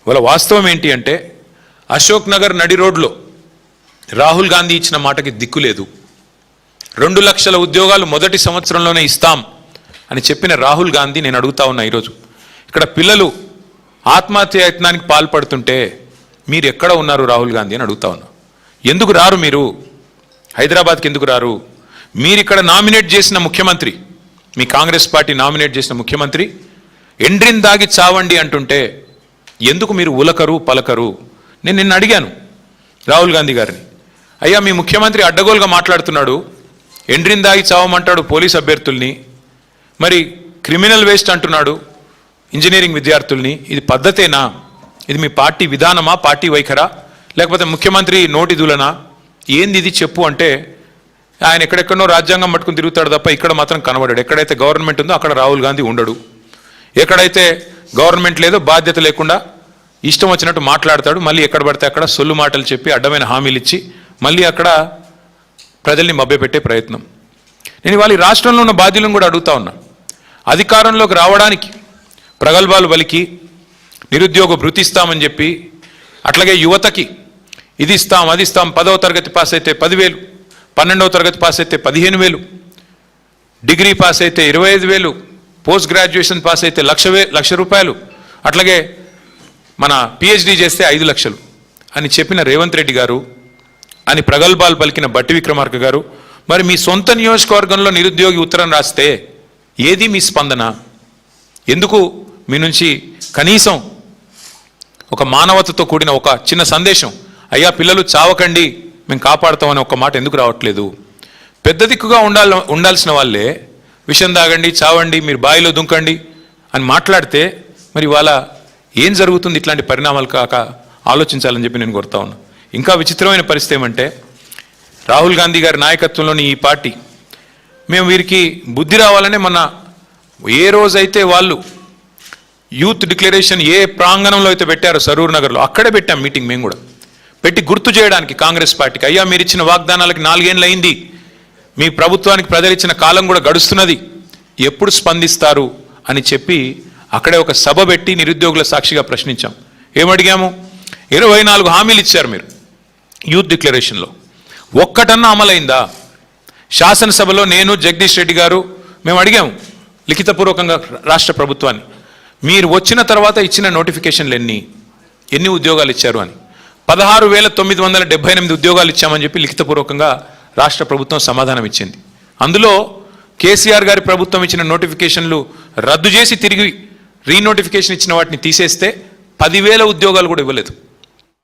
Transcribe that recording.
ఇవాళ వాస్తవం ఏంటి అంటే అశోక్ నగర్ నడి రోడ్లో రాహుల్ గాంధీ ఇచ్చిన మాటకి దిక్కులేదు. 2 లక్షల ఉద్యోగాలు మొదటి సంవత్సరంలోనే ఇస్తాం అని చెప్పిన రాహుల్ గాంధీ, నేను అడుగుతా ఉన్నా ఈరోజు ఇక్కడ పిల్లలు ఆత్మహత్య యత్నానికి పాల్పడుతుంటే మీరు ఎక్కడ ఉన్నారు రాహుల్ గాంధీ అని అడుగుతా ఉన్నా. ఎందుకు రారు మీరు హైదరాబాద్కి? ఎందుకు రారు? మీరు ఇక్కడ నామినేట్ చేసిన ముఖ్యమంత్రి, మీ కాంగ్రెస్ పార్టీ నామినేట్ చేసిన ముఖ్యమంత్రి ఎండ్రిన్ దాగి చావండి అంటుంటే ఎందుకు మీరు ఉలకరు పలకరు? నేను నిన్న అడిగాను రాహుల్ గాంధీ గారిని, అయ్యా మీ ముఖ్యమంత్రి అడ్డగోలుగా మాట్లాడుతున్నాడు, ఎండ్రిన్ దాగి చావమంటాడు పోలీస్ అభ్యర్థుల్ని, మరి క్రిమినల్ వేస్ట్ అంటున్నాడు ఇంజనీరింగ్ విద్యార్థుల్ని. ఇది పద్ధతేనా? ఇది మీ పార్టీ విధానమా, పార్టీ వైఖరా, లేకపోతే ముఖ్యమంత్రి నోటి దూలనా? ఏంది ఇది చెప్పు అంటే ఆయన ఎక్కడెక్కడో రాజ్యాంగం పట్టుకుని తిరుగుతాడు తప్ప ఇక్కడ మాత్రం కనబడాడు. ఎక్కడైతే గవర్నమెంట్ ఉందో అక్కడ రాహుల్ గాంధీ ఉండడు, ఎక్కడైతే గవర్నమెంట్ లేదో బాధ్యత లేకుండా ఇష్టం వచ్చినట్టు మాట్లాడతాడు. మళ్ళీ ఎక్కడ పడితే అక్కడ సొల్లు మాటలు చెప్పి అడ్డమైన హామీలు ఇచ్చి మళ్ళీ అక్కడ ప్రజల్ని మభ్యపెట్టే ప్రయత్నం. నేను ఇవాళ ఈ రాష్ట్రంలో ఉన్న బాధ్యులను కూడా అడుగుతా ఉన్నా, అధికారంలోకి రావడానికి ప్రగల్భాలు పలికి నిరుద్యోగ భృతి ఇస్తామని చెప్పి, అట్లాగే యువతకి ఇది ఇస్తాం అది ఇస్తాం, 10వ తరగతి పాస్ అయితే 10,000, 12వ తరగతి పాస్ అయితే 15,000, డిగ్రీ పాస్ అయితే 25,000, పోస్ట్ గ్రాడ్యుయేషన్ పాస్ అయితే 1,00,000 రూపాయలు, అట్లాగే మన పిహెచ్డి చేస్తే 5 లక్షలు అని చెప్పిన రేవంత్ రెడ్డి గారు, అని ప్రగల్భాలు పలికిన బట్టి విక్రమార్క గారు, మరి మీ సొంత నియోజకవర్గంలో నిరుద్యోగి ఉత్తరం రాస్తే ఏది మీ స్పందన? ఎందుకు మీ నుంచి కనీసం ఒక మానవతతో కూడిన ఒక చిన్న సందేశం, అయ్యా పిల్లలు చావకండి మేము కాపాడుతామని ఒక మాట ఎందుకు రావట్లేదు? పెద్ద దిక్కుగా ఉండాల్సిన వాళ్ళే విషం తాగండి, చావండి, మీరు బావిలో దుంకండి అని మాట్లాడితే మరి ఇవాళ ఏం జరుగుతుంది? ఇట్లాంటి పరిణామాలు కాక ఆలోచించాలని చెప్పి నేను కోరుతా ఉన్నా. ఇంకా విచిత్రమైన పరిస్థితి ఏమంటే రాహుల్ గాంధీ గారి నాయకత్వంలోని ఈ పార్టీ, మేము వీరికి బుద్ధి రావాలనే మన ఏ రోజైతే వాళ్ళు యూత్ డిక్లరేషన్ ఏ ప్రాంగణంలో అయితే పెట్టారో సరూర్ నగర్లో, అక్కడే పెట్టాం మీటింగ్. మేము కూడా పెట్టి గుర్తు చేయడానికి కాంగ్రెస్ పార్టీకి, అయ్యా మీరు ఇచ్చిన వాగ్దానాలకి 4 ఏళ్ళు అయింది, మీ ప్రభుత్వానికి ప్రజలు ఇచ్చిన కాలం కూడా గడుస్తున్నది, ఎప్పుడు స్పందిస్తారు అని చెప్పి అక్కడే ఒక సభ పెట్టి నిరుద్యోగుల సాక్షిగా ప్రశ్నించాం. ఏమడిగాము? 24 హామీలు ఇచ్చారు మీరు యూత్ డిక్లరేషన్లో, ఒక్కటన్నా అమలైందా? శాసనసభలో నేను జగదీష్ రెడ్డి గారు మేము అడిగాము లిఖితపూర్వకంగా రాష్ట్ర ప్రభుత్వాన్ని, మీరు వచ్చిన తర్వాత ఇచ్చిన నోటిఫికేషన్లు ఎన్ని ఉద్యోగాలు ఇచ్చారు అని. 16,978 ఉద్యోగాలు ఇచ్చామని చెప్పి లిఖితపూర్వకంగా రాష్ట్ర ప్రభుత్వం సమాధానం ఇచ్చింది. అందులో కేసీఆర్ గారి ప్రభుత్వం ఇచ్చిన నోటిఫికేషన్లు రద్దు చేసి తిరిగి రీనోటిఫికేషన్ ఇచ్చిన వాటిని తీసేస్తే 10,000 ఉద్యోగాలు కూడా ఇవ్వలేదు.